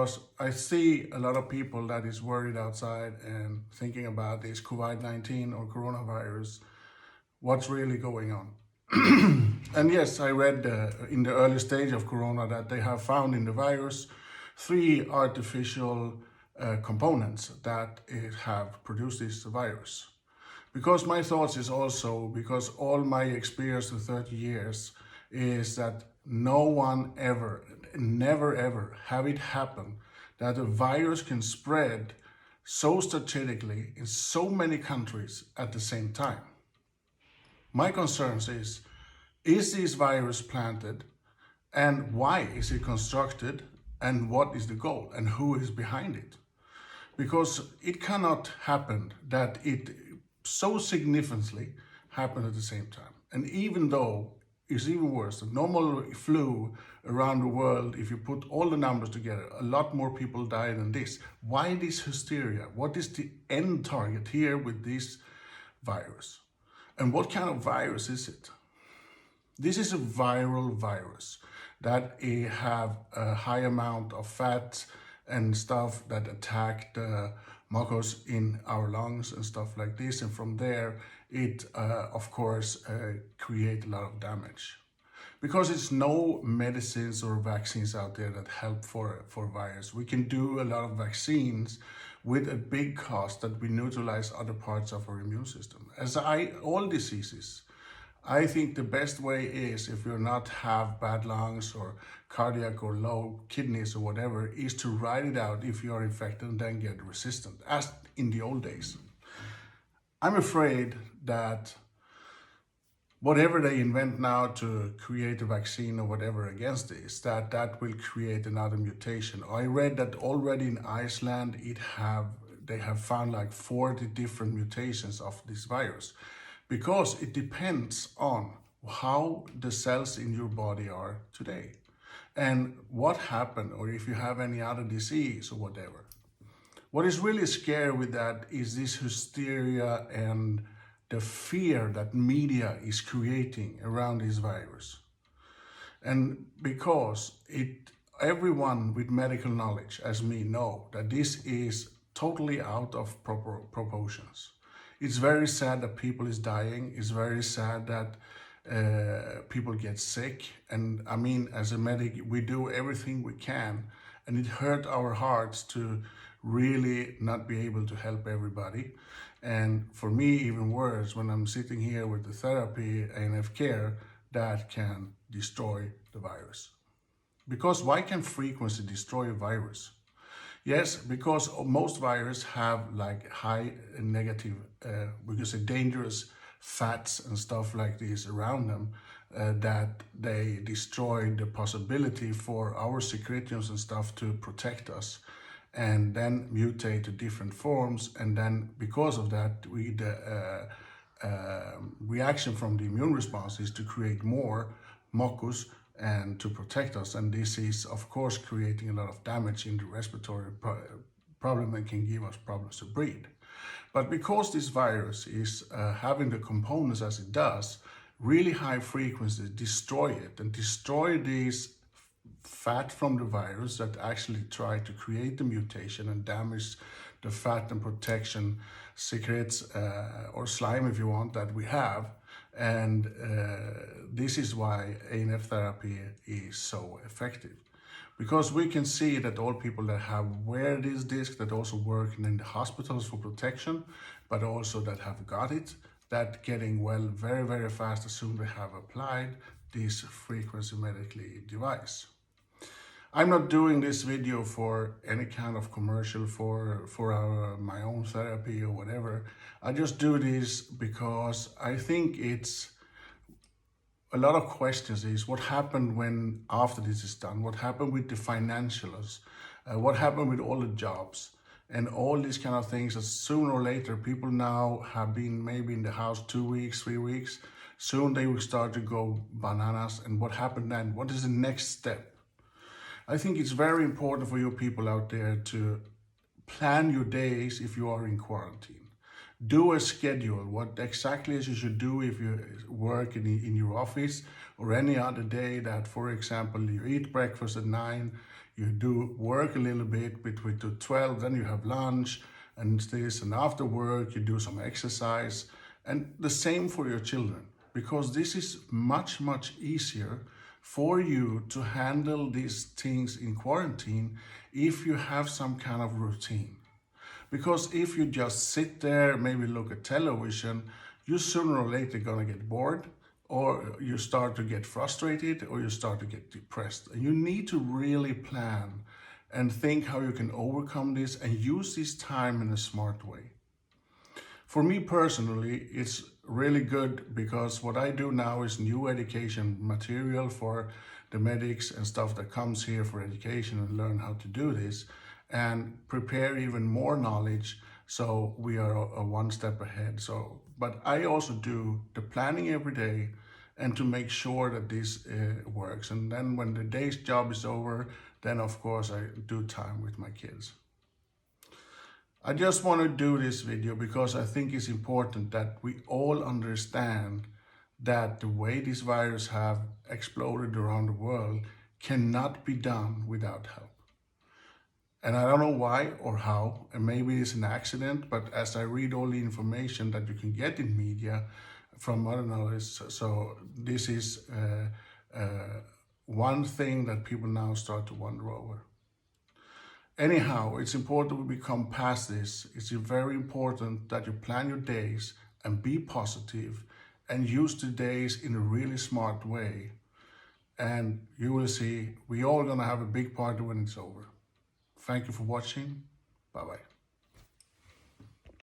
because I see a lot of people that is worried outside and thinking about this COVID-19 or coronavirus, what's really going on. And yes, I read in the early stage of corona that they have found in the virus 3 artificial components that have produced this virus. Because my thoughts is also, because all my experience of 30 years is that no one ever, never ever have it happen that a virus can spread so strategically in so many countries at the same time. My concerns is this virus planted, and why is it constructed, and what is the goal, and who is behind it? Because it cannot happen that it so significantly happened at the same time. And even though it's even worse, the normal flu around the world, if you put all the numbers together, a lot more people die than this. Why this hysteria? What is the end target here with this virus? And what kind of virus is it? This is a viral virus that have a high amount of fat and stuff that attack the mucus in our lungs and stuff like this. And from there, it of course create a lot of damage. Because it's no medicines or vaccines out there that help for virus. We can do a lot of vaccines with a big cost that we neutralize other parts of our immune system. All diseases, I think the best way is, if you're not have bad lungs or cardiac or low kidneys or whatever, is to ride it out if you are infected and then get resistant, as in the old days. I'm afraid that whatever they invent now to create a vaccine or whatever against this, that will create another mutation. I read that already in Iceland, they have found like 40 different mutations of this virus, because it depends on how the cells in your body are today and what happened, or if you have any other disease or whatever. What is really scary with that is this hysteria and the fear that media is creating around this virus. And because everyone with medical knowledge, as me, know that this is totally out of proportions. It's very sad that people is dying. It's very sad that people get sick. And I mean, as a medic, we do everything we can, and it hurt our hearts to really not be able to help everybody. And for me, even worse, when I'm sitting here with the therapy and care, that can destroy the virus. Because why can frequency destroy a virus? Yes, because most viruses have like high negative, we could say dangerous fats and stuff like this around them, that they destroy the possibility for our secretions and stuff to protect us, and then mutate to different forms. And then because of that, the reaction from the immune response is to create more mucus and to protect us. And this is, of course, creating a lot of damage in the respiratory problem and can give us problems to breathe. But because this virus is having the components as it does, really high frequencies destroy it and destroy these fat from the virus that actually try to create the mutation and damage the fat and protection secrets or slime, if you want, that we have. And this is why ANF therapy is so effective, because we can see that all people that wear this disc, that also work in the hospitals for protection, but also that have got it, that getting well very, very fast as soon as they have applied this frequency medically device. I'm not doing this video for any kind of commercial for my own therapy or whatever. I just do this because I think it's a lot of questions is what happened when after this is done, what happened with the financials, what happened with all the jobs and all these kind of things. That sooner or later people now have been maybe in the house 2 weeks, 3 weeks. Soon they will start to go bananas. And what happened then? What is the next step? I think it's very important for you people out there to plan your days if you are in quarantine. Do a schedule, what exactly you should do if you work in your office or any other day that, for example, you eat breakfast at 9, you do work a little bit between to 12, then you have lunch and this, and after work you do some exercise. And the same for your children, because this is much, much easier for you to handle these things in quarantine if you have some kind of routine. Because if you just sit there, maybe look at television, you sooner or later gonna get bored, or you start to get frustrated, or you start to get depressed. And you need to really plan and think how you can overcome this and use this time in a smart way. For me personally, it's really good because what I do now is new education material for the medics and stuff that comes here for education and learn how to do this and prepare even more knowledge, so we are one step ahead. So, but I also do the planning every day and to make sure that this works. And then when the day's job is over, then of course I do time with my kids. I just want to do this video because I think it's important that we all understand that the way this virus have exploded around the world cannot be done without help. And I don't know why or how, and maybe it's an accident, but as I read all the information that you can get in media from other analysts, so this is one thing that people now start to wonder over. Anyhow, it's important we become past this. It's very important that you plan your days and be positive and use the days in a really smart way. And you will see, we all gonna have a big party when it's over. Thank you for watching. Bye-bye.